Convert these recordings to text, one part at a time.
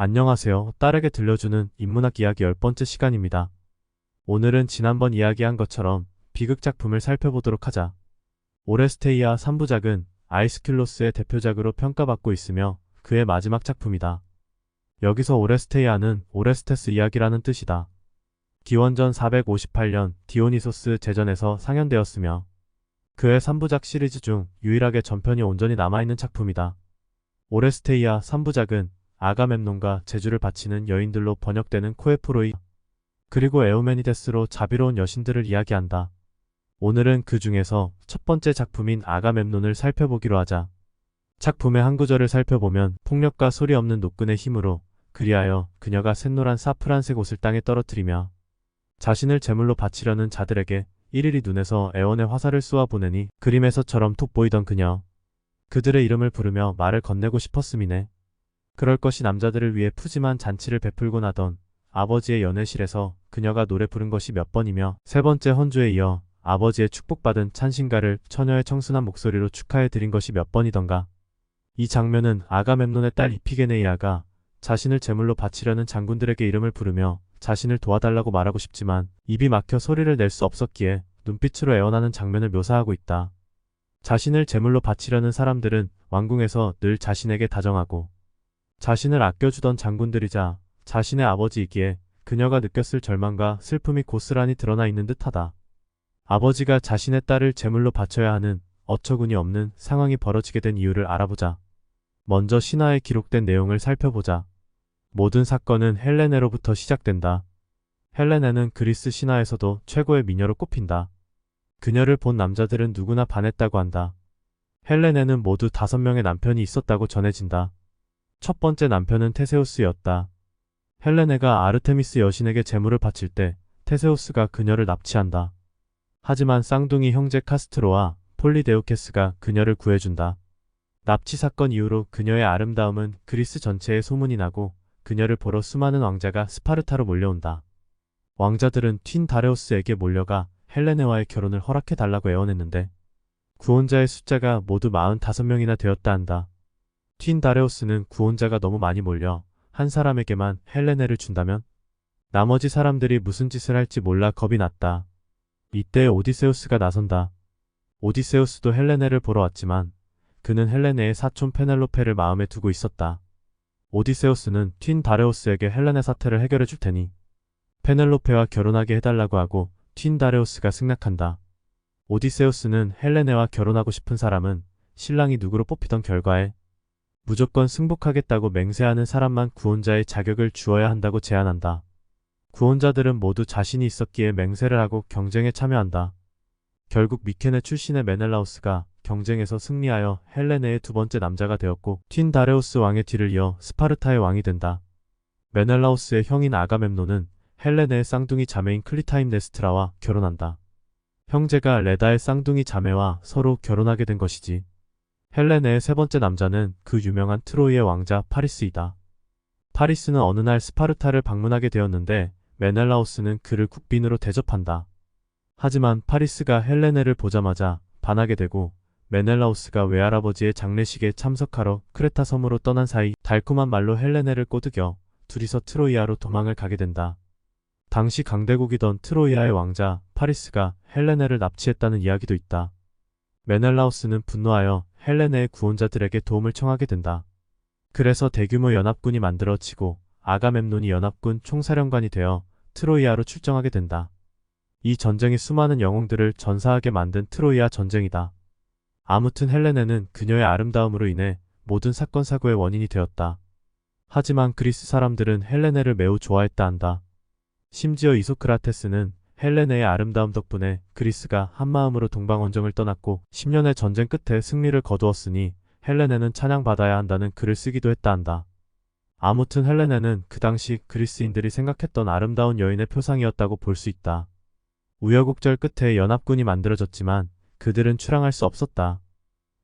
안녕하세요. 딸에게 들려주는 인문학 이야기 10번째 시간입니다. 오늘은 지난번 이야기한 것처럼 비극 작품을 살펴보도록 하자. 오레스테이아 3부작은 아이스킬로스의 대표작으로 평가받고 있으며 그의 마지막 작품이다. 여기서 오레스테이아는 오레스테스 이야기라는 뜻이다. 기원전 458년 디오니소스 제전에서 상연되었으며 그의 3부작 시리즈 중 유일하게 전편이 온전히 남아있는 작품이다. 오레스테이아 3부작은 아가멤논과 제주를 바치는 여인들로 번역되는 코에프로이 그리고 에우메니데스로 자비로운 여신들을 이야기한다. 오늘은 그 중에서 첫 번째 작품인 아가멤논을 살펴보기로 하자. 작품의 한 구절을 살펴보면 폭력과 소리 없는 노끈의 힘으로 그리하여 그녀가 샛노란 사프란색 옷을 땅에 떨어뜨리며 자신을 제물로 바치려는 자들에게 일일이 눈에서 애원의 화살을 쏘아 보내니 그림에서처럼 돋보이던 그녀. 그들의 이름을 부르며 말을 건네고 싶었음이네. 그럴 것이 남자들을 위해 푸짐한 잔치를 베풀곤 하던 아버지의 연회실에서 그녀가 노래 부른 것이 몇 번이며 세 번째 헌주에 이어 아버지의 축복받은 찬신가를 처녀의 청순한 목소리로 축하해 드린 것이 몇 번이던가. 이 장면은 아가멤논의 딸 이피게네이아가 자신을 제물로 바치려는 장군들에게 이름을 부르며 자신을 도와달라고 말하고 싶지만 입이 막혀 소리를 낼 수 없었기에 눈빛으로 애원하는 장면을 묘사하고 있다. 자신을 제물로 바치려는 사람들은 왕궁에서 늘 자신에게 다정하고 자신을 아껴주던 장군들이자 자신의 아버지이기에 그녀가 느꼈을 절망과 슬픔이 고스란히 드러나 있는 듯하다. 아버지가 자신의 딸을 제물로 바쳐야 하는 어처구니 없는 상황이 벌어지게 된 이유를 알아보자. 먼저 신화에 기록된 내용을 살펴보자. 모든 사건은 헬레네로부터 시작된다. 헬레네는 그리스 신화에서도 최고의 미녀로 꼽힌다. 그녀를 본 남자들은 누구나 반했다고 한다. 헬레네는 모두 5명의 남편이 있었다고 전해진다. 첫 번째 남편은 테세우스였다. 헬레네가 아르테미스 여신에게 제물을 바칠 때 테세우스가 그녀를 납치한다. 하지만 쌍둥이 형제 카스트로와 폴리데우케스가 그녀를 구해준다. 납치 사건 이후로 그녀의 아름다움은 그리스 전체에 소문이 나고 그녀를 보러 수많은 왕자가 스파르타로 몰려온다. 왕자들은 튄 다레우스에게 몰려가 헬레네와의 결혼을 허락해달라고 애원했는데 구원자의 숫자가 모두 45명이나 되었다 한다. 튄 다레우스는 구원자가 너무 많이 몰려 한 사람에게만 헬레네를 준다면 나머지 사람들이 무슨 짓을 할지 몰라 겁이 났다. 이때 오디세우스가 나선다. 오디세우스도 헬레네를 보러 왔지만 그는 헬레네의 사촌 페넬로페를 마음에 두고 있었다. 오디세우스는 튄 다레우스에게 헬레네 사태를 해결해 줄 테니 페넬로페와 결혼하게 해달라고 하고 튄 다레우스가 승낙한다. 오디세우스는 헬레네와 결혼하고 싶은 사람은 신랑이 누구로 뽑히던 결과에 무조건 승복하겠다고 맹세하는 사람만 구원자의 자격을 주어야 한다고 제안한다. 구원자들은 모두 자신이 있었기에 맹세를 하고 경쟁에 참여한다. 결국 미케네 출신의 메넬라우스가 경쟁에서 승리하여 헬레네의 두 번째 남자가 되었고 튄 다레우스 왕의 뒤를 이어 스파르타의 왕이 된다. 메넬라우스의 형인 아가멤논은 헬레네의 쌍둥이 자매인 클리타임네스트라와 결혼한다. 형제가 레다의 쌍둥이 자매와 서로 결혼하게 된 것이지. 헬레네의 세 번째 남자는 그 유명한 트로이의 왕자 파리스이다. 파리스는 어느 날 스파르타를 방문하게 되었는데 메넬라우스는 그를 국빈으로 대접한다. 하지만 파리스가 헬레네를 보자마자 반하게 되고 메넬라우스가 외할아버지의 장례식에 참석하러 크레타 섬으로 떠난 사이 달콤한 말로 헬레네를 꼬드겨 둘이서 트로이아로 도망을 가게 된다. 당시 강대국이던 트로이아의 왕자 파리스가 헬레네를 납치했다는 이야기도 있다. 메넬라우스는 분노하여 헬레네의 구원자들에게 도움을 청하게 된다. 그래서 대규모 연합군이 만들어지고 아가멤논이 연합군 총사령관이 되어 트로이아로 출정하게 된다. 이 전쟁이 수많은 영웅들을 전사하게 만든 트로이아 전쟁이다. 아무튼 헬레네는 그녀의 아름다움으로 인해 모든 사건 사고의 원인이 되었다. 하지만 그리스 사람들은 헬레네를 매우 좋아했다 한다. 심지어 이소크라테스는 헬레네의 아름다움 덕분에 그리스가 한마음으로 동방원정을 떠났고 10년의 전쟁 끝에 승리를 거두었으니 헬레네는 찬양받아야 한다는 글을 쓰기도 했다 한다. 아무튼 헬레네는 그 당시 그리스인들이 생각했던 아름다운 여인의 표상이었다고 볼 수 있다. 우여곡절 끝에 연합군이 만들어졌지만 그들은 출항할 수 없었다.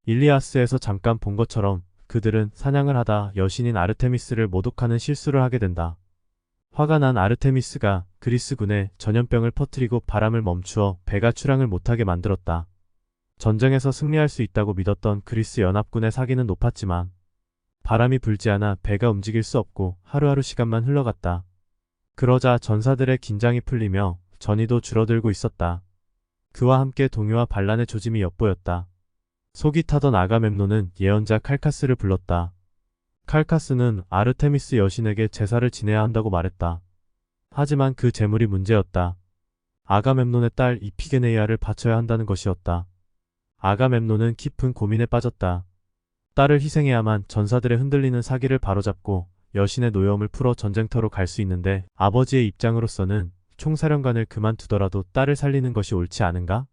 일리아스에서 잠깐 본 것처럼 그들은 사냥을 하다 여신인 아르테미스를 모독하는 실수를 하게 된다. 화가 난 아르테미스가 그리스군에 전염병을 퍼뜨리고 바람을 멈추어 배가 출항을 못하게 만들었다. 전쟁에서 승리할 수 있다고 믿었던 그리스 연합군의 사기는 높았지만 바람이 불지 않아 배가 움직일 수 없고 하루하루 시간만 흘러갔다. 그러자 전사들의 긴장이 풀리며 전의도 줄어들고 있었다. 그와 함께 동요와 반란의 조짐이 엿보였다. 속이 타던 아가멤논은 예언자 칼카스를 불렀다. 칼카스는 아르테미스 여신에게 제사를 지내야 한다고 말했다. 하지만 그 제물이 문제였다. 아가멤논의 딸 이피게네이아를 바쳐야 한다는 것이었다. 아가멤논은 깊은 고민에 빠졌다. 딸을 희생해야만 전사들의 흔들리는 사기를 바로잡고 여신의 노여움을 풀어 전쟁터로 갈 수 있는데 아버지의 입장으로서는 총사령관을 그만두더라도 딸을 살리는 것이 옳지 않은가?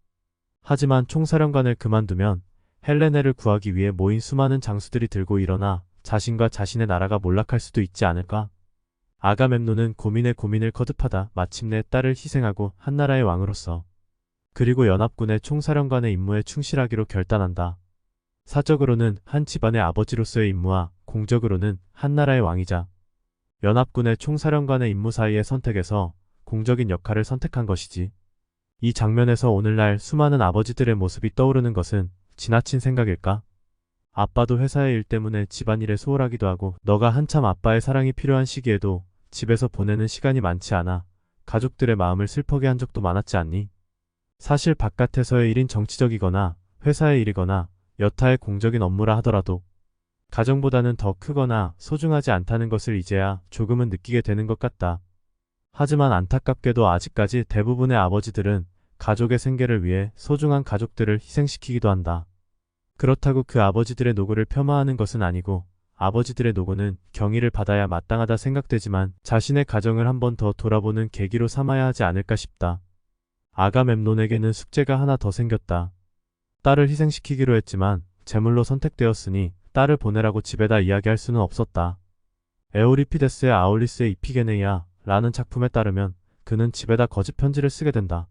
하지만 총사령관을 그만두면 헬레네를 구하기 위해 모인 수많은 장수들이 들고 일어나 자신과 자신의 나라가 몰락할 수도 있지 않을까? 아가멤논은 고민에 고민을 거듭하다 마침내 딸을 희생하고 한나라의 왕으로서 그리고 연합군의 총사령관의 임무에 충실하기로 결단한다. 사적으로는 한 집안의 아버지로서의 임무와 공적으로는 한나라의 왕이자 연합군의 총사령관의 임무 사이의 선택에서 공적인 역할을 선택한 것이지. 이 장면에서 오늘날 수많은 아버지들의 모습이 떠오르는 것은 지나친 생각일까? 아빠도 회사의 일 때문에 집안일에 소홀하기도 하고 너가 한참 아빠의 사랑이 필요한 시기에도 집에서 보내는 시간이 많지 않아 가족들의 마음을 슬프게 한 적도 많았지 않니? 사실 바깥에서의 일인 정치적이거나 회사의 일이거나 여타의 공적인 업무라 하더라도 가정보다는 더 크거나 소중하지 않다는 것을 이제야 조금은 느끼게 되는 것 같다. 하지만 안타깝게도 아직까지 대부분의 아버지들은 가족의 생계를 위해 소중한 가족들을 희생시키기도 한다. 그렇다고 그 아버지들의 노고를 폄하하는 것은 아니고 아버지들의 노고는 경의를 받아야 마땅하다 생각되지만 자신의 가정을 한 번 더 돌아보는 계기로 삼아야 하지 않을까 싶다. 아가멤논에게는 숙제가 하나 더 생겼다. 딸을 희생시키기로 했지만 제물로 선택되었으니 딸을 보내라고 집에다 이야기할 수는 없었다. 에오리피데스의 아울리스의 이피게네이아 라는 작품에 따르면 그는 집에다 거짓 편지를 쓰게 된다.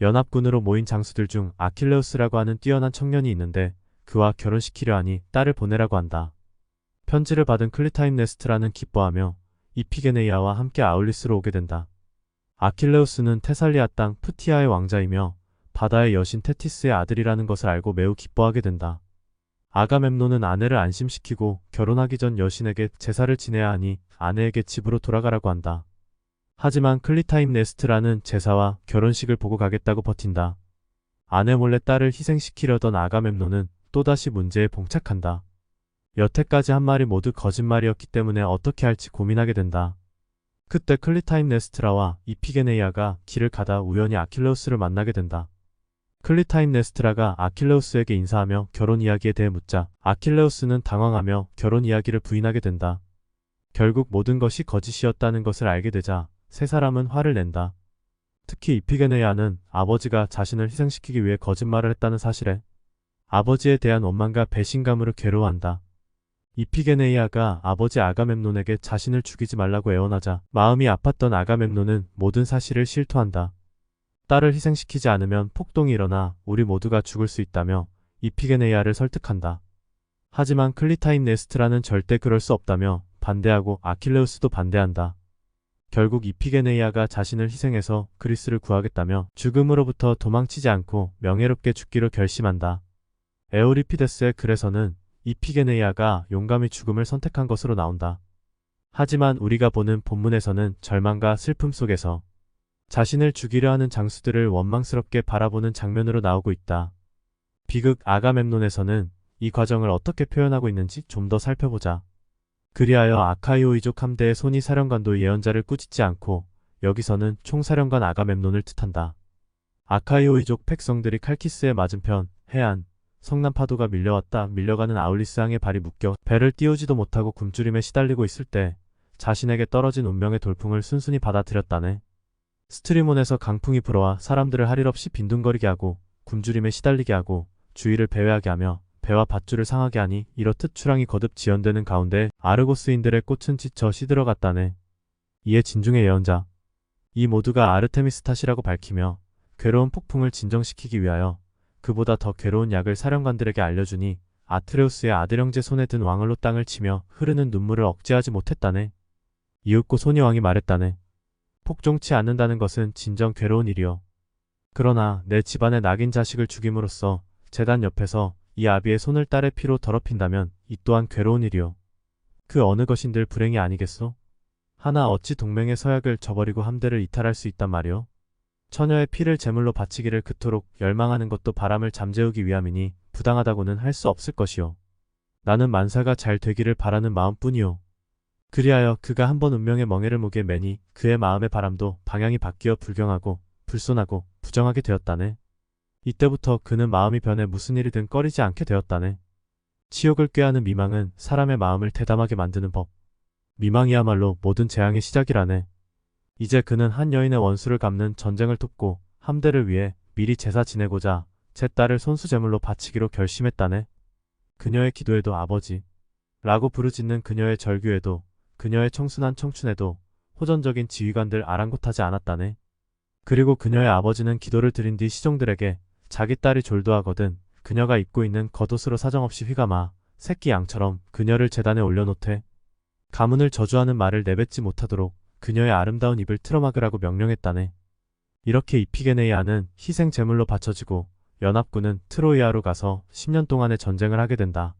연합군으로 모인 장수들 중 아킬레우스라고 하는 뛰어난 청년이 있는데 그와 결혼시키려 하니 딸을 보내라고 한다. 편지를 받은 클리타임네스트라는 기뻐하며 이피게네이아와 함께 아울리스로 오게 된다. 아킬레우스는 테살리아 땅 푸티아의 왕자이며 바다의 여신 테티스의 아들이라는 것을 알고 매우 기뻐하게 된다. 아가멤논은 아내를 안심시키고 결혼하기 전 여신에게 제사를 지내야 하니 아내에게 집으로 돌아가라고 한다. 하지만 클리타임네스트라는 제사와 결혼식을 보고 가겠다고 버틴다. 아내 몰래 딸을 희생시키려던 아가멤논은 또다시 문제에 봉착한다. 여태까지 한 말이 모두 거짓말이었기 때문에 어떻게 할지 고민하게 된다. 그때 클리타임네스트라와 이피게네이아가 길을 가다 우연히 아킬레우스를 만나게 된다. 클리타임네스트라가 아킬레우스에게 인사하며 결혼 이야기에 대해 묻자 아킬레우스는 당황하며 결혼 이야기를 부인하게 된다. 결국 모든 것이 거짓이었다는 것을 알게 되자 세 사람은 화를 낸다. 특히 이피게네이아는 아버지가 자신을 희생시키기 위해 거짓말을 했다는 사실에 아버지에 대한 원망과 배신감으로 괴로워한다. 이피게네이아가 아버지 아가멤논에게 자신을 죽이지 말라고 애원하자 마음이 아팠던 아가멤논은 모든 사실을 실토한다. 딸을 희생시키지 않으면 폭동이 일어나 우리 모두가 죽을 수 있다며 이피게네이아를 설득한다. 하지만 클리타임네스트라는 절대 그럴 수 없다며 반대하고 아킬레우스도 반대한다. 결국 이피게네이아가 자신을 희생해서 그리스를 구하겠다며 죽음으로부터 도망치지 않고 명예롭게 죽기로 결심한다. 에오리피데스의 글에서는 이피게네이아가 용감히 죽음을 선택한 것으로 나온다. 하지만 우리가 보는 본문에서는 절망과 슬픔 속에서 자신을 죽이려 하는 장수들을 원망스럽게 바라보는 장면으로 나오고 있다. 비극 아가멤논에서는 이 과정을 어떻게 표현하고 있는지 좀 더 살펴보자. 그리하여 아카이오이족 함대의 소니 사령관도 예언자를 꾸짖지 않고 여기서는 총사령관 아가멤논을 뜻한다. 아카이오이족 백성들이 칼키스의 맞은편 해안 성남 파도가 밀려가는 아울리스항에 발이 묶여 배를 띄우지도 못하고 굶주림에 시달리고 있을 때 자신에게 떨어진 운명의 돌풍을 순순히 받아들였다네. 스트리몬에서 강풍이 불어와 사람들을 할 일 없이 빈둥거리게 하고 굶주림에 시달리게 하고 주위를 배회하게 하며 배와 밧줄을 상하게 하니 이렇듯 출항이 거듭 지연되는 가운데 아르고스인들의 꽃은 지쳐 시들어갔다네. 이에 진중의 예언자 이 모두가 아르테미스 탓이라고 밝히며 괴로운 폭풍을 진정시키기 위하여 그보다 더 괴로운 약을 사령관들에게 알려주니 아트레우스의 아들 형제 손에 든 왕을로 땅을 치며 흐르는 눈물을 억제하지 못했다네. 이윽고 소니왕이 말했다네. 폭종치 않는다는 것은 진정 괴로운 일이요. 그러나 내 집안의 낙인 자식을 죽임으로써 제단 옆에서 이 아비의 손을 딸의 피로 더럽힌다면 이 또한 괴로운 일이요. 그 어느 것인들 불행이 아니겠소? 하나 어찌 동맹의 서약을 저버리고 함대를 이탈할 수 있단 말이오? 처녀의 피를 제물로 바치기를 그토록 열망하는 것도 바람을 잠재우기 위함이니 부당하다고는 할 수 없을 것이오. 나는 만사가 잘 되기를 바라는 마음뿐이오. 그리하여 그가 한번 운명의 멍에를 목에 매니 그의 마음의 바람도 방향이 바뀌어 불경하고 불손하고 부정하게 되었다네. 이때부터 그는 마음이 변해 무슨 일이든 꺼리지 않게 되었다네. 치욕을 꾀하는 미망은 사람의 마음을 대담하게 만드는 법. 미망이야말로 모든 재앙의 시작이라네. 이제 그는 한 여인의 원수를 갚는 전쟁을 돕고 함대를 위해 미리 제사 지내고자 제 딸을 손수제물로 바치기로 결심했다네. 그녀의 기도에도 아버지 라고 부르짖는 그녀의 절규에도 그녀의 청순한 청춘에도 호전적인 지휘관들 아랑곳하지 않았다네. 그리고 그녀의 아버지는 기도를 드린 뒤 시종들에게 자기 딸이 졸도하거든 그녀가 입고 있는 겉옷으로 사정없이 휘감아 새끼 양처럼 그녀를 제단에 올려놓되 가문을 저주하는 말을 내뱉지 못하도록 그녀의 아름다운 입을 틀어막으라고 명령했다네. 이렇게 이피게네이아는 희생 제물로 바쳐지고 연합군은 트로이아로 가서 10년 동안의 전쟁을 하게 된다.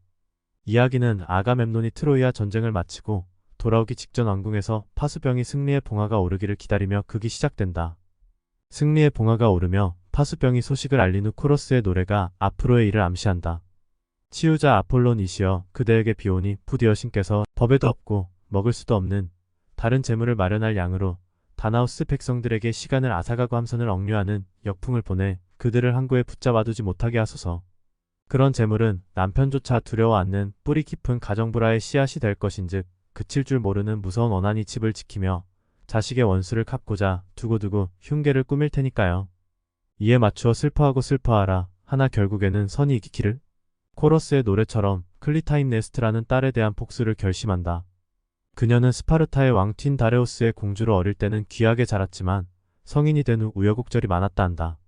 이야기는 아가멤논이 트로이아 전쟁을 마치고 돌아오기 직전 왕궁에서 파수병이 승리의 봉화가 오르기를 기다리며 극이 시작된다. 승리의 봉화가 오르며 파수병이 소식을 알린 후 코러스의 노래가 앞으로의 일을 암시한다. 치유자 아폴론이시여 그대에게 비오니 부디 여신께서 법에도 없고 먹을 수도 없는 다른 재물을 마련할 양으로 다나우스 백성들에게 시간을 앗아가고 함선을 억류하는 역풍을 보내 그들을 항구에 붙잡아두지 못하게 하소서. 그런 재물은 남편조차 두려워 않는 뿌리 깊은 가정불화의 씨앗이 될 것인즉 그칠 줄 모르는 무서운 원한이 집을 지키며 자식의 원수를 갚고자 두고두고 흉계를 꾸밀 테니까요. 이에 맞추어 슬퍼하고 슬퍼하라 하나 결국에는 선이 이기기를. 코러스의 노래처럼 클리타임네스트라는 딸에 대한 복수를 결심한다. 그녀는 스파르타의 왕 튄 다레오스의 공주로 어릴 때는 귀하게 자랐지만 성인이 된 후 우여곡절이 많았다 한다.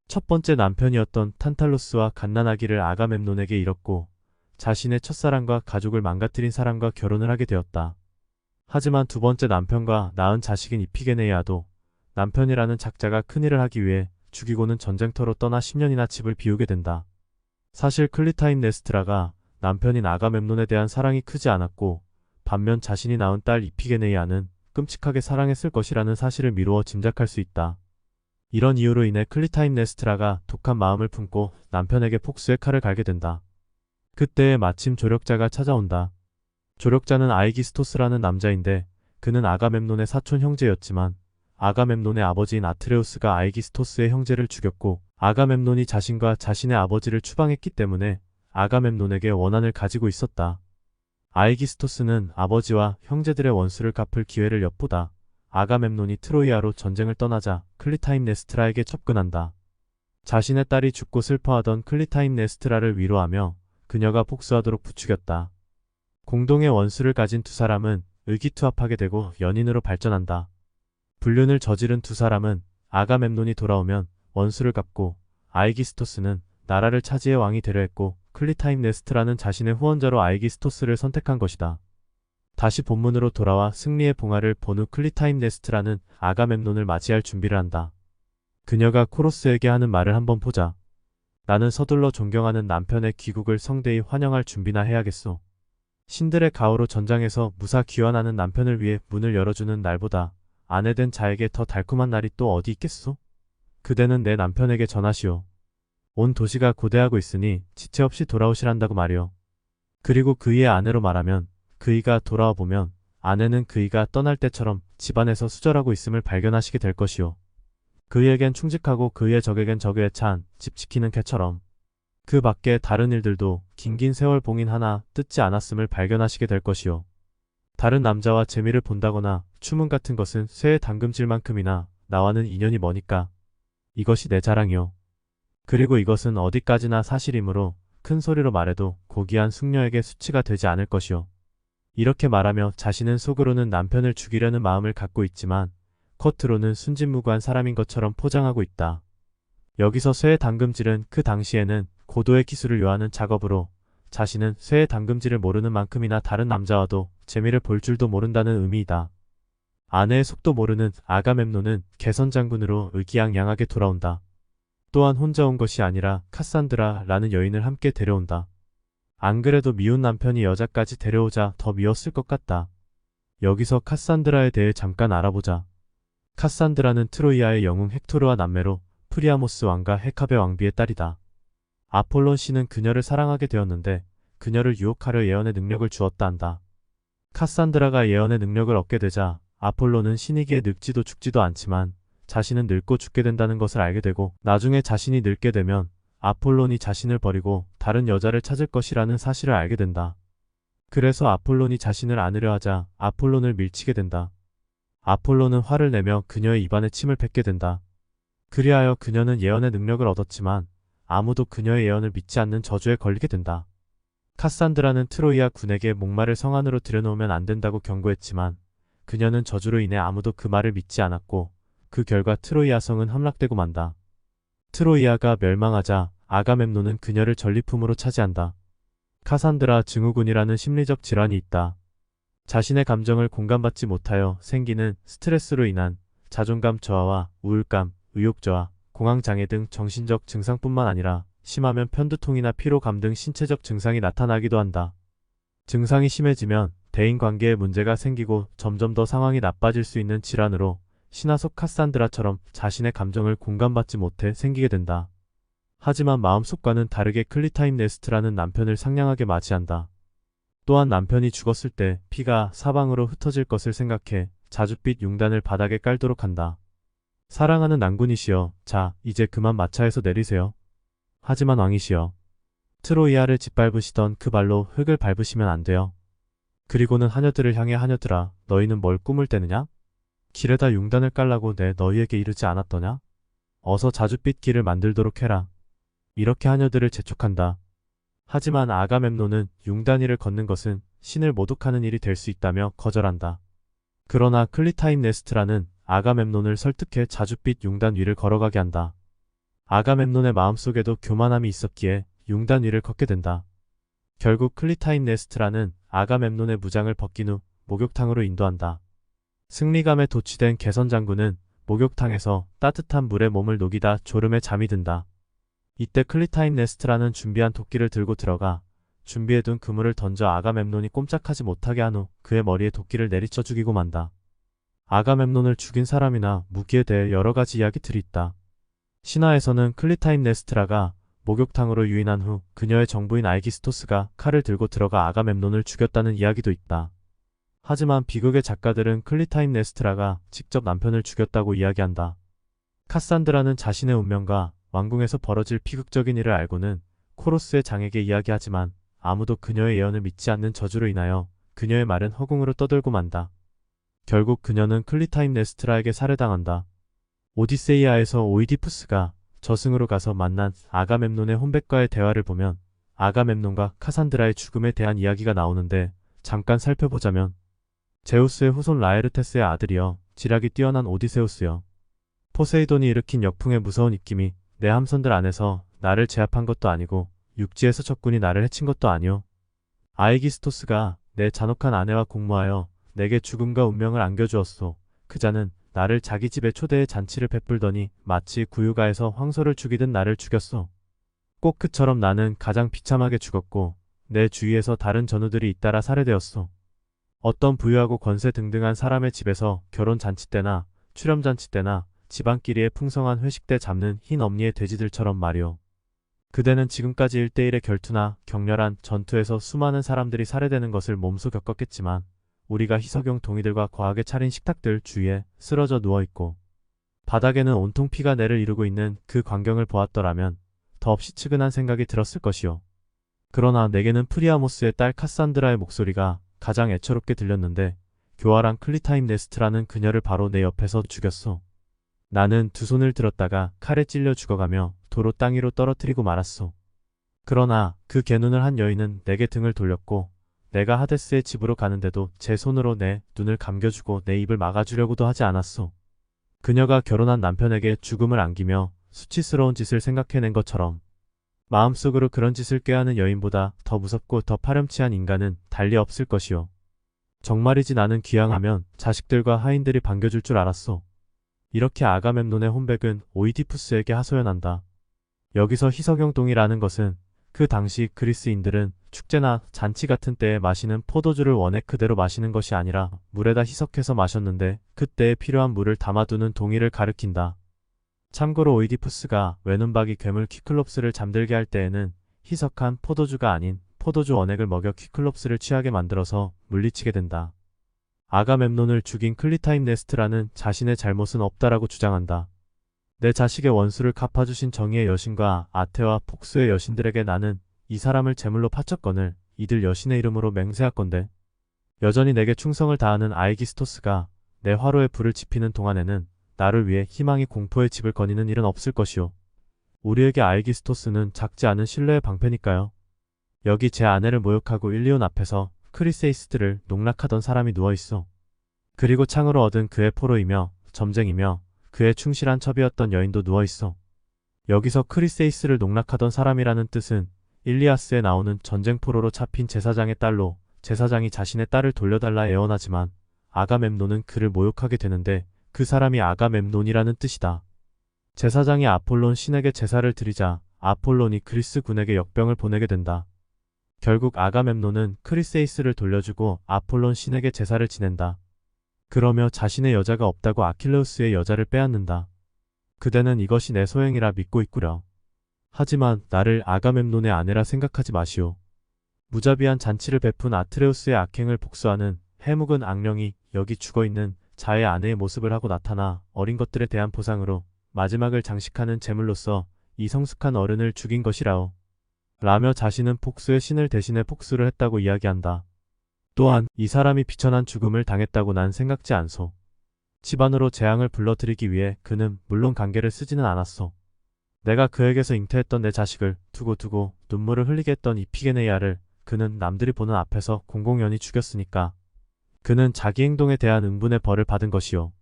첫 번째 남편이었던 탄탈로스와 갓난아기를 아가멤논에게 잃었고 자신의 첫사랑과 가족을 망가뜨린 사람과 결혼을 하게 되었다. 하지만 두 번째 남편과 낳은 자식인 이피게네이아도 남편이라는 작자가 큰일을 하기 위해 죽이고는 전쟁터로 떠나 10년이나 집을 비우게 된다. 사실 클리타임네스트라가 남편인 아가멤논에 대한 사랑이 크지 않았고 반면 자신이 낳은 딸 이피게네이아는 끔찍하게 사랑했을 것이라는 사실을 미루어 짐작할 수 있다. 이런 이유로 인해 클리타임네스트라가 독한 마음을 품고 남편에게 폭수의 칼을 갈게 된다. 그때에 마침 조력자가 찾아온다. 조력자는 아이기스토스라는 남자인데 그는 아가멤논의 사촌 형제였지만 아가멤논의 아버지인 아트레우스가 아이기스토스의 형제를 죽였고 아가멤논이 자신과 자신의 아버지를 추방했기 때문에 아가멤논에게 원한을 가지고 있었다. 아이기스토스는 아버지와 형제들의 원수를 갚을 기회를 엿보다 아가멤논이 트로이아로 전쟁을 떠나자 클리타임네스트라에게 접근한다. 자신의 딸이 죽고 슬퍼하던 클리타임네스트라를 위로하며 그녀가 복수하도록 부추겼다. 공동의 원수를 가진 두 사람은 의기투합하게 되고 연인으로 발전한다. 불륜을 저지른 두 사람은 아가멤논이 돌아오면 원수를 갚고 아이기스토스는 나라를 차지해 왕이 되려 했고 클리타임네스트라는 자신의 후원자로 아이기스토스를 선택한 것이다. 다시 본문으로 돌아와 승리의 봉화를 본 후 클리타임네스트라는 아가멤논을 맞이할 준비를 한다. 그녀가 코로스에게 하는 말을 한번 보자. 나는 서둘러 존경하는 남편의 귀국을 성대히 환영할 준비나 해야겠소. 신들의 가호로 전장에서 무사 귀환하는 남편을 위해 문을 열어주는 날보다 아내된 자에게 더 달콤한 날이 또 어디 있겠소? 그대는 내 남편에게 전하시오. 온 도시가 고대하고 있으니 지체 없이 돌아오시란다고 말이오. 그리고 그이의 아내로 말하면 그이가 돌아와 보면 아내는 그이가 떠날 때처럼 집안에서 수절하고 있음을 발견하시게 될 것이오. 그이에겐 충직하고 그이의 적에겐 적에 찬 집 지키는 개처럼 그 밖에 다른 일들도 긴긴 세월 봉인 하나 뜯지 않았음을 발견하시게 될 것이오. 다른 남자와 재미를 본다거나 추문 같은 것은 쇠의 담금질만큼이나 나와는 인연이 머니까 이것이 내 자랑이오. 그리고 이것은 어디까지나 사실이므로 큰 소리로 말해도 고귀한 숙녀에게 수치가 되지 않을 것이오. 이렇게 말하며 자신은 속으로는 남편을 죽이려는 마음을 갖고 있지만 겉으로는 순진무구한 사람인 것처럼 포장하고 있다. 여기서 쇠의 담금질은 그 당시에는 고도의 기술을 요하는 작업으로 자신은 쇠의 담금질을 모르는 만큼이나 다른 남자와도 재미를 볼 줄도 모른다는 의미이다. 아내의 속도 모르는 아가멤논은 개선장군으로 의기양양하게 돌아온다. 또한 혼자 온 것이 아니라 카산드라라는 여인을 함께 데려온다. 안 그래도 미운 남편이 여자까지 데려오자 더 미웠을 것 같다. 여기서 카산드라에 대해 잠깐 알아보자. 카산드라는 트로이아의 영웅 헥토르와 남매로 프리아모스 왕과 헤카베 왕비의 딸이다. 아폴론 씨는 그녀를 사랑하게 되었는데 그녀를 유혹하려 예언의 능력을 주었다 한다. 카산드라가 예언의 능력을 얻게 되자 아폴론은 신이기에 늙지도 죽지도 않지만 자신은 늙고 죽게 된다는 것을 알게 되고 나중에 자신이 늙게 되면 아폴론이 자신을 버리고 다른 여자를 찾을 것이라는 사실을 알게 된다. 그래서 아폴론이 자신을 안으려 하자 아폴론을 밀치게 된다. 아폴론은 화를 내며 그녀의 입안에 침을 뱉게 된다. 그리하여 그녀는 예언의 능력을 얻었지만 아무도 그녀의 예언을 믿지 않는 저주에 걸리게 된다. 카산드라는 트로이아 군에게 목마를 성 안으로 들여놓으면 안 된다고 경고했지만 그녀는 저주로 인해 아무도 그 말을 믿지 않았고 그 결과 트로이아 성은 함락되고 만다. 트로이아가 멸망하자 아가멤논은 그녀를 전리품으로 차지한다. 카산드라 증후군이라는 심리적 질환이 있다. 자신의 감정을 공감받지 못하여 생기는 스트레스로 인한 자존감 저하와 우울감, 의욕 저하, 공황장애 등 정신적 증상뿐만 아니라 심하면 편두통이나 피로감 등 신체적 증상이 나타나기도 한다. 증상이 심해지면 대인관계에 문제가 생기고 점점 더 상황이 나빠질 수 있는 질환으로 신화 속 카산드라처럼 자신의 감정을 공감받지 못해 생기게 된다. 하지만 마음속과는 다르게 클리타임네스트라는 남편을 상냥하게 맞이한다. 또한 남편이 죽었을 때 피가 사방으로 흩어질 것을 생각해 자줏빛 융단을 바닥에 깔도록 한다. 사랑하는 난군이시여, 자, 이제 그만 마차에서 내리세요. 하지만 왕이시여, 트로이아를 짓밟으시던 그 발로 흙을 밟으시면 안 돼요. 그리고는 하녀들을 향해 하녀들아, 너희는 뭘 꿈을 떼느냐? 길에다 융단을 깔라고 내 너희에게 이르지 않았더냐? 어서 자줏빛 길을 만들도록 해라. 이렇게 하녀들을 재촉한다. 하지만 아가멤논은 융단 위를 걷는 것은 신을 모독하는 일이 될 수 있다며 거절한다. 그러나 클리타임네스트라는 아가멤논을 설득해 자줏빛 융단 위를 걸어가게 한다. 아가멤논의 마음속에도 교만함이 있었기에 융단 위를 걷게 된다. 결국 클리타임네스트라는 아가멤논의 무장을 벗긴 후 목욕탕으로 인도한다. 승리감에 도취된 개선 장군은 목욕탕에서 따뜻한 물에 몸을 녹이다 졸음에 잠이 든다. 이때 클리타임네스트라는 준비한 도끼를 들고 들어가 준비해둔 그물을 던져 아가멤논이 꼼짝하지 못하게 한 후 그의 머리에 도끼를 내리쳐 죽이고 만다. 아가멤논을 죽인 사람이나 무기에 대해 여러가지 이야기들이 있다. 신화에서는 클리타임네스트라가 목욕탕으로 유인한 후 그녀의 정부인 알기스토스가 칼을 들고 들어가 아가멤논을 죽였다는 이야기도 있다. 하지만 비극의 작가들은 클리타임네스트라가 직접 남편을 죽였다고 이야기한다. 카산드라는 자신의 운명과 왕궁에서 벌어질 비극적인 일을 알고는 코로스의 장에게 이야기하지만 아무도 그녀의 예언을 믿지 않는 저주로 인하여 그녀의 말은 허공으로 떠돌고 만다. 결국 그녀는 클리타임네스트라에게 살해당한다. 오디세이아에서 오이디푸스가 저승으로 가서 만난 아가멤논의 혼백과의 대화를 보면 아가멤논과 카산드라의 죽음에 대한 이야기가 나오는데 잠깐 살펴보자면 제우스의 후손 라에르테스의 아들이여 지략이 뛰어난 오디세우스여 포세이돈이 일으킨 역풍의 무서운 입김이 내 함선들 안에서 나를 제압한 것도 아니고 육지에서 적군이 나를 해친 것도 아니오. 아이기스토스가 내 잔혹한 아내와 공모하여 내게 죽음과 운명을 안겨주었소. 그 자는 나를 자기 집에 초대해 잔치를 베풀더니 마치 구유가에서 황소를 죽이듯 나를 죽였소. 꼭 그처럼 나는 가장 비참하게 죽었고 내 주위에서 다른 전우들이 잇따라 살해되었소. 어떤 부유하고 권세 등등한 사람의 집에서 결혼잔치 때나 출염잔치 때나 집안끼리의 풍성한 회식 때 잡는 흰 엄니의 돼지들처럼 말이오. 그대는 지금까지 1대1의 결투나 격렬한 전투에서 수많은 사람들이 살해되는 것을 몸소 겪었겠지만 우리가 희석용 동이들과 과하게 차린 식탁들 주위에 쓰러져 누워있고 바닥에는 온통 피가 내를 이루고 있는 그 광경을 보았더라면 더없이 측은한 생각이 들었을 것이오. 그러나 내게는 프리아모스의 딸 카산드라의 목소리가 가장 애처롭게 들렸는데 교활한 클리타임네스트라는 그녀를 바로 내 옆에서 죽였소. 나는 두 손을 들었다가 칼에 찔려 죽어가며 도로 땅 위로 떨어뜨리고 말았소. 그러나 그 개눈을 한 여인은 내게 등을 돌렸고 내가 하데스의 집으로 가는데도 제 손으로 내 눈을 감겨주고 내 입을 막아주려고도 하지 않았소. 그녀가 결혼한 남편에게 죽음을 안기며 수치스러운 짓을 생각해낸 것처럼 마음속으로 그런 짓을 꾀하는 여인보다 더 무섭고 더 파렴치한 인간은 달리 없을 것이오. 정말이지 나는 귀향하면 자식들과 하인들이 반겨줄 줄 알았소. 이렇게 아가멤논의 혼백은 오이디푸스에게 하소연한다. 여기서 희석용 동이라는 것은 그 당시 그리스인들은 축제나 잔치 같은 때에 마시는 포도주를 원액 그대로 마시는 것이 아니라 물에다 희석해서 마셨는데 그때에 필요한 물을 담아두는 동의를 가리킨다. 참고로 오이디푸스가 외눈박이 괴물 퀴클롭스를 잠들게 할 때에는 희석한 포도주가 아닌 포도주 원액을 먹여 퀴클롭스를 취하게 만들어서 물리치게 된다. 아가멤논을 죽인 클리타임네스트라는 자신의 잘못은 없다라고 주장한다. 내 자식의 원수를 갚아주신 정의의 여신과 아테와 폭수의 여신들에게 나는 이 사람을 제물로 바쳤거늘 이들 여신의 이름으로 맹세할건대. 여전히 내게 충성을 다하는 아이기스토스가 내 화로에 불을 지피는 동안에는 나를 위해 희망이 공포의 집을 거니는 일은 없을 것이오. 우리에게 아이기스토스는 작지 않은 신뢰의 방패니까요. 여기 제 아내를 모욕하고 일리온 앞에서 크리세이스트를 농락하던 사람이 누워있어. 그리고 창으로 얻은 그의 포로이며 점쟁이며 그의 충실한 첩이었던 여인도 누워있어. 여기서 크리세이스를 농락하던 사람이라는 뜻은 일리아스에 나오는 전쟁 포로로 잡힌 제사장의 딸로 제사장이 자신의 딸을 돌려달라 애원하지만 아가멤논은 그를 모욕하게 되는데 그 사람이 아가멤논이라는 뜻이다. 제사장이 아폴론 신에게 제사를 드리자 아폴론이 그리스 군에게 역병을 보내게 된다. 결국 아가멤논은 크리세이스를 돌려주고 아폴론 신에게 제사를 지낸다. 그러며 자신의 여자가 없다고 아킬레우스의 여자를 빼앗는다. 그대는 이것이 내 소행이라 믿고 있구려. 하지만 나를 아가멤논의 아내라 생각하지 마시오. 무자비한 잔치를 베푼 아트레우스의 악행을 복수하는 해묵은 악령이 여기 죽어있는 자의 아내의 모습을 하고 나타나 어린 것들에 대한 보상으로 마지막을 장식하는 제물로서 이 성숙한 어른을 죽인 것이라오. 라며 자신은 폭수의 신을 대신해 폭수를 했다고 이야기한다. 또한 이 사람이 비천한 죽음을 당했다고 난 생각지 않소. 집안으로 재앙을 불러들이기 위해 그는 물론 관계를 쓰지는 않았소. 내가 그에게서 잉태했던 내 자식을 두고 눈물을 흘리게 했던 이피게네이아를 그는 남들이 보는 앞에서 공공연히 죽였으니까 그는 자기 행동에 대한 응분의 벌을 받은 것이오.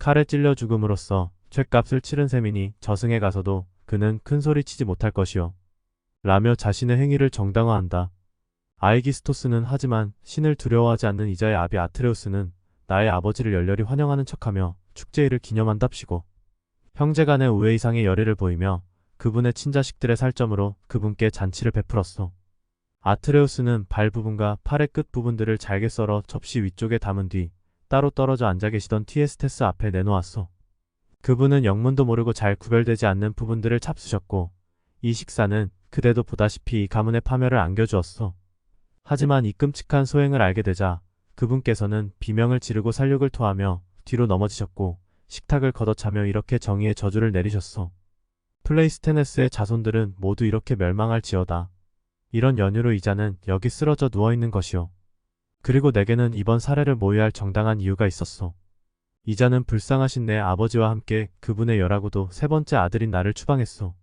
칼에 찔려 죽음으로써 죗값을 치른 셈이니 저승에 가서도 그는 큰 소리 치지 못할 것이오. 라며 자신의 행위를 정당화한다. 아이기스토스는 하지만 신을 두려워하지 않는 이자의 아비 아트레우스는 나의 아버지를 열렬히 환영하는 척하며 축제일을 기념한답시고 형제간의 우애 이상의 열의를 보이며 그분의 친자식들의 살점으로 그분께 잔치를 베풀었소. 아트레우스는 발 부분과 팔의 끝 부분들을 잘게 썰어 접시 위쪽에 담은 뒤 따로 떨어져 앉아 계시던 티에스테스 앞에 내놓았소. 그분은 영문도 모르고 잘 구별되지 않는 부분들을 찹수셨고 이 식사는 그대도 보다시피 이 가문의 파멸을 안겨주었소. 하지만 이 끔찍한 소행을 알게 되자 그분께서는 비명을 지르고 살육을 토하며 뒤로 넘어지셨고 식탁을 걷어차며 이렇게 정의의 저주를 내리셨소. 플레이스테네스의 자손들은 모두 이렇게 멸망할지어다. 이런 연유로 이자는 여기 쓰러져 누워있는 것이오. 그리고 내게는 이번 사례를 모의할 정당한 이유가 있었소. 이자는 불쌍하신 내 아버지와 함께 그분의 열하고도 세 번째 아들인 나를 추방했소.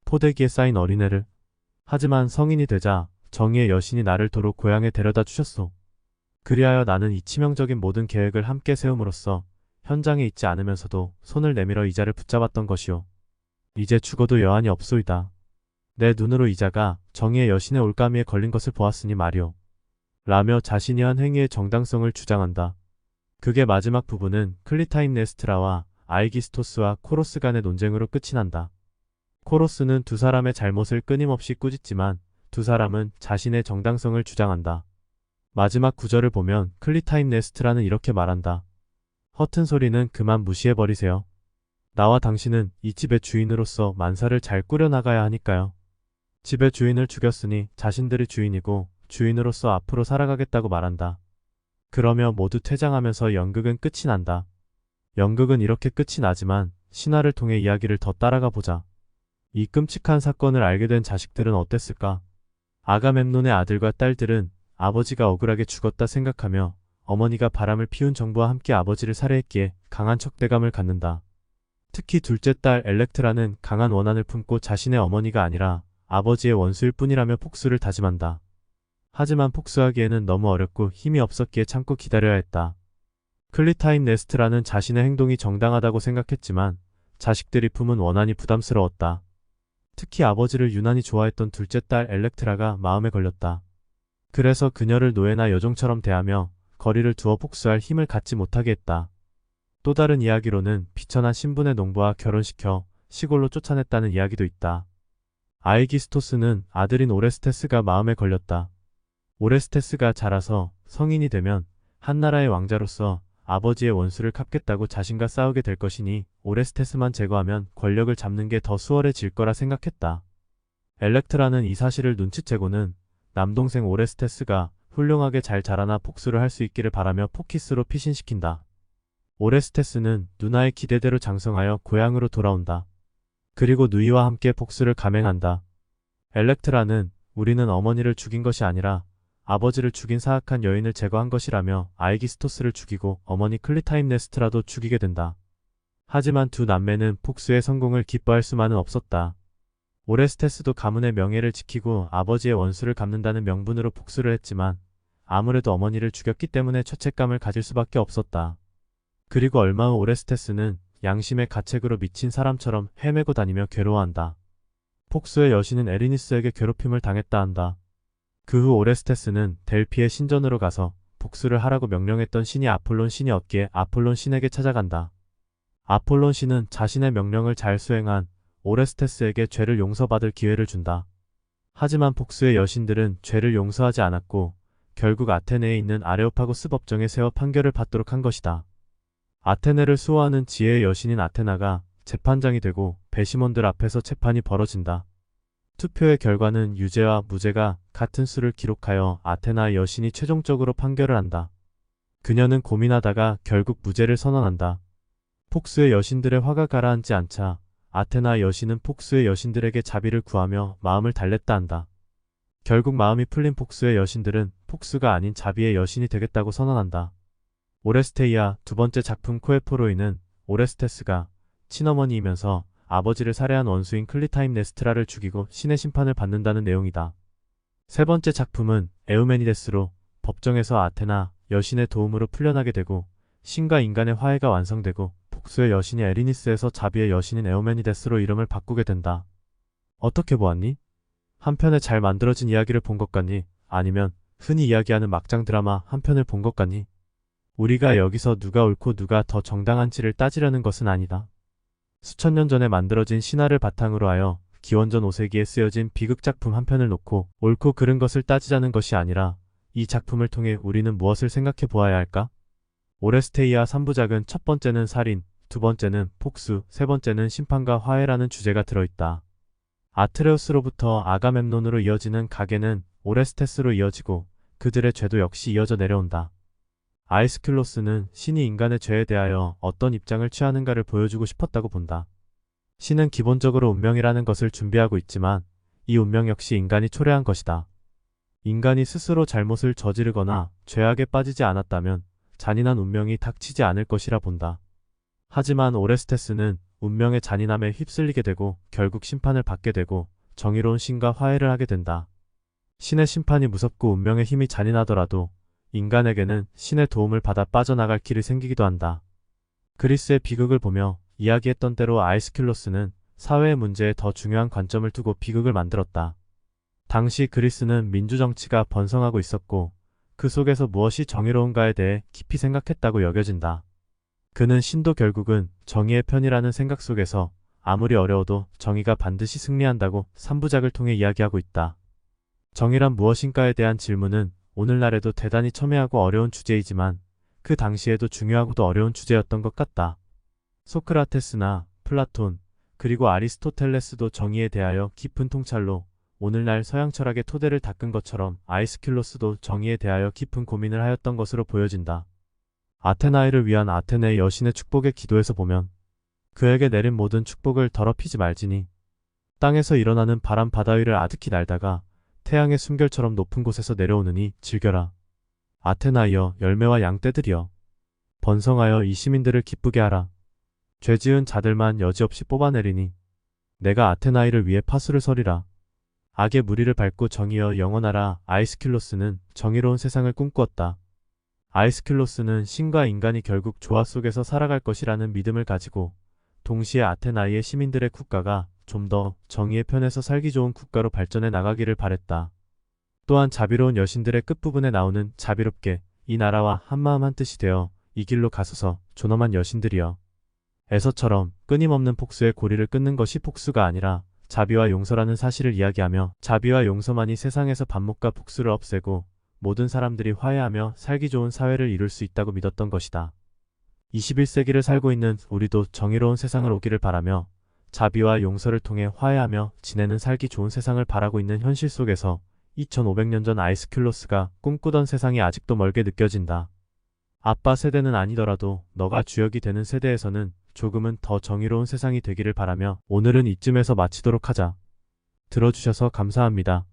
포대기에 쌓인 어린애를. 하지만 성인이 되자 정의의 여신이 나를 도로 고향에 데려다 주셨소. 그리하여 나는 이 치명적인 모든 계획을 함께 세움으로써 현장에 있지 않으면서도 손을 내밀어 이자를 붙잡았던 것이오. 이제 죽어도 여한이 없소이다. 내 눈으로 이자가 정의의 여신의 올가미에 걸린 것을 보았으니 말이오. 라며 자신이 한 행위의 정당성을 주장한다. 그게 마지막 부분은 클리타임네스트라와 아이기스토스와 코로스 간의 논쟁으로 끝이 난다. 코로스는 두 사람의 잘못을 끊임없이 꾸짖지만 두 사람은 자신의 정당성을 주장한다. 마지막 구절을 보면 클리타임네스트라는 이렇게 말한다. 허튼 소리는 그만 무시해버리세요. 나와 당신은 이 집의 주인으로서 만사를 잘 꾸려나가야 하니까요. 집의 주인을 죽였으니 자신들이 주인이고 주인으로서 앞으로 살아가겠다고 말한다. 그러며 모두 퇴장하면서 연극은 끝이 난다. 연극은 이렇게 끝이 나지만 신화를 통해 이야기를 더 따라가 보자. 이 끔찍한 사건을 알게 된 자식들은 어땠을까? 아가멤논의 아들과 딸들은 아버지가 억울하게 죽었다 생각하며 어머니가 바람을 피운 정부와 함께 아버지를 살해했기에 강한 척대감을 갖는다. 특히 둘째 딸 엘렉트라는 강한 원한을 품고 자신의 어머니가 아니라 아버지의 원수일 뿐이라며 폭수를 다짐한다. 하지만 폭수하기에는 너무 어렵고 힘이 없었기에 참고 기다려야 했다. 클리타임네스트라는 자신의 행동이 정당하다고 생각했지만 자식들이 품은 원한이 부담스러웠다. 특히 아버지를 유난히 좋아했던 둘째 딸 엘렉트라가 마음에 걸렸다. 그래서 그녀를 노예나 여종처럼 대하며 거리를 두어 폭수할 힘을 갖지 못하게 했다. 또 다른 이야기로는 비천한 신분의 농부와 결혼시켜 시골로 쫓아냈다는 이야기도 있다. 아이기스토스는 아들인 오레스테스가 마음에 걸렸다. 오레스테스가 자라서 성인이 되면 한나라의 왕자로서 아버지의 원수를 갚겠다고 자신과 싸우게 될 것이니 오레스테스만 제거하면 권력을 잡는 게 더 수월해질 거라 생각했다. 엘렉트라는 이 사실을 눈치채고는 남동생 오레스테스가 훌륭하게 잘 자라나 복수를 할 수 있기를 바라며 포키스로 피신시킨다. 오레스테스는 누나의 기대대로 장성하여 고향으로 돌아온다. 그리고 누이와 함께 복수를 감행한다. 엘렉트라는 우리는 어머니를 죽인 것이 아니라 아버지를 죽인 사악한 여인을 제거한 것이라며 아이기스토스를 죽이고 어머니 클리타임네스트라도 죽이게 된다. 하지만 두 남매는 복수의 성공을 기뻐할 수만은 없었다. 오레스테스도 가문의 명예를 지키고 아버지의 원수를 갚는다는 명분으로 복수를 했지만 아무래도 어머니를 죽였기 때문에 죄책감을 가질 수밖에 없었다. 그리고 얼마 후 오레스테스는 양심의 가책으로 미친 사람처럼 헤매고 다니며 괴로워한다. 폭수의 여신은 에리니스에게 괴롭힘을 당했다 한다. 그 후 오레스테스는 델피의 신전으로 가서 복수를 하라고 명령했던 신이 아폴론 신이 없기에 아폴론 신에게 찾아간다. 아폴론 신은 자신의 명령을 잘 수행한 오레스테스에게 죄를 용서받을 기회를 준다. 하지만 복수의 여신들은 죄를 용서하지 않았고 결국 아테네에 있는 아레오파고스 법정에 세워 판결을 받도록 한 것이다. 아테네를 수호하는 지혜의 여신인 아테나가 재판장이 되고 배심원들 앞에서 재판이 벌어진다. 투표의 결과는 유죄와 무죄가 같은 수를 기록하여 아테나 여신이 최종적으로 판결을 한다. 그녀는 고민하다가 결국 무죄를 선언한다. 폭수의 여신들의 화가 가라앉지 않자 아테나 여신은 폭수의 여신들에게 자비를 구하며 마음을 달랬다 한다. 결국 마음이 풀린 폭수의 여신들은 폭수가 아닌 자비의 여신이 되겠다고 선언한다. 오레스테이아 두 번째 작품 코에포로이는 오레스테스가 친어머니이면서 아버지를 살해한 원수인 클리타임네스트라를 죽이고 신의 심판을 받는다는 내용이다. 세 번째 작품은 에우메니데스로 법정에서 아테나 여신의 도움으로 풀려나게 되고 신과 인간의 화해가 완성되고 폭수의 여신이 에리니스에서 자비의 여신인 에우메니데스로 이름을 바꾸게 된다. 어떻게 보았니? 한 편에 잘 만들어진 이야기를 본 것 같니? 아니면 흔히 이야기하는 막장 드라마 한 편을 본 것 같니? 우리가 여기서 누가 옳고 누가 더 정당한지를 따지려는 것은 아니다. 수천 년 전에 만들어진 신화를 바탕으로 하여 기원전 5세기에 쓰여진 비극작품 한 편을 놓고 옳고 그른 것을 따지자는 것이 아니라 이 작품을 통해 우리는 무엇을 생각해 보아야 할까? 오레스테이아 3부작은 첫 번째는 살인, 두 번째는 폭수, 세 번째는 심판과 화해라는 주제가 들어있다. 아트레우스로부터 아가멤논으로 이어지는 가계는 오레스테스로 이어지고 그들의 죄도 역시 이어져 내려온다. 아이스클로스는 신이 인간의 죄에 대하여 어떤 입장을 취하는가를 보여주고 싶었다고 본다. 신은 기본적으로 운명이라는 것을 준비하고 있지만 이 운명 역시 인간이 초래한 것이다. 인간이 스스로 잘못을 저지르거나 죄악에 빠지지 않았다면 잔인한 운명이 닥치지 않을 것이라 본다. 하지만 오레스테스는 운명의 잔인함에 휩쓸리게 되고 결국 심판을 받게 되고 정의로운 신과 화해를 하게 된다. 신의 심판이 무섭고 운명의 힘이 잔인하더라도 인간에게는 신의 도움을 받아 빠져나갈 길이 생기기도 한다. 그리스의 비극을 보며 이야기했던 대로 아이스킬로스는 사회의 문제에 더 중요한 관점을 두고 비극을 만들었다. 당시 그리스는 민주정치가 번성하고 있었고 그 속에서 무엇이 정의로운가에 대해 깊이 생각했다고 여겨진다. 그는 신도 결국은 정의의 편이라는 생각 속에서 아무리 어려워도 정의가 반드시 승리한다고 3부작을 통해 이야기하고 있다. 정의란 무엇인가에 대한 질문은 오늘날에도 대단히 첨예하고 어려운 주제이지만 그 당시에도 중요하고도 어려운 주제였던 것 같다. 소크라테스나 플라톤 그리고 아리스토텔레스도 정의에 대하여 깊은 통찰로 오늘날 서양 철학의 토대를 닦은 것처럼 아이스킬로스도 정의에 대하여 깊은 고민을 하였던 것으로 보여진다. 아테나이를 위한 아테네의 여신의 축복의 기도에서 보면 그에게 내린 모든 축복을 더럽히지 말지니 땅에서 일어나는 바람 바다 위를 아득히 날다가 태양의 숨결처럼 높은 곳에서 내려오느니 즐겨라. 아테나이여 열매와 양떼들이여 번성하여 이 시민들을 기쁘게 하라. 죄지은 자들만 여지없이 뽑아내리니 내가 아테나이를 위해 파수를 서리라. 악의 무리를 밟고 정의여 영원하라. 아이스킬로스는 정의로운 세상을 꿈꾸었다. 아이스킬로스는 신과 인간이 결국 조화 속에서 살아갈 것이라는 믿음을 가지고 동시에 아테나이의 시민들의 국가가 좀 더 정의의 편에서 살기 좋은 국가로 발전해 나가기를 바랬다. 또한 자비로운 여신들의 끝부분에 나오는 자비롭게 이 나라와 한마음 한뜻이 되어 이 길로 가소서 존엄한 여신들이여. 에서처럼 끊임없는 폭수의 고리를 끊는 것이 폭수가 아니라 자비와 용서라는 사실을 이야기하며 자비와 용서만이 세상에서 반목과 복수를 없애고 모든 사람들이 화해하며 살기 좋은 사회를 이룰 수 있다고 믿었던 것이다. 21세기를 살고 있는 우리도 정의로운 세상을 오기를 바라며 자비와 용서를 통해 화해하며 지내는 살기 좋은 세상을 바라고 있는 현실 속에서 2500년 전 아이스큘로스가 꿈꾸던 세상이 아직도 멀게 느껴진다. 아빠 세대는 아니더라도 너가 주역이 되는 세대에서는 조금은 더 정의로운 세상이 되기를 바라며 오늘은 이쯤에서 마치도록 하자. 들어주셔서 감사합니다.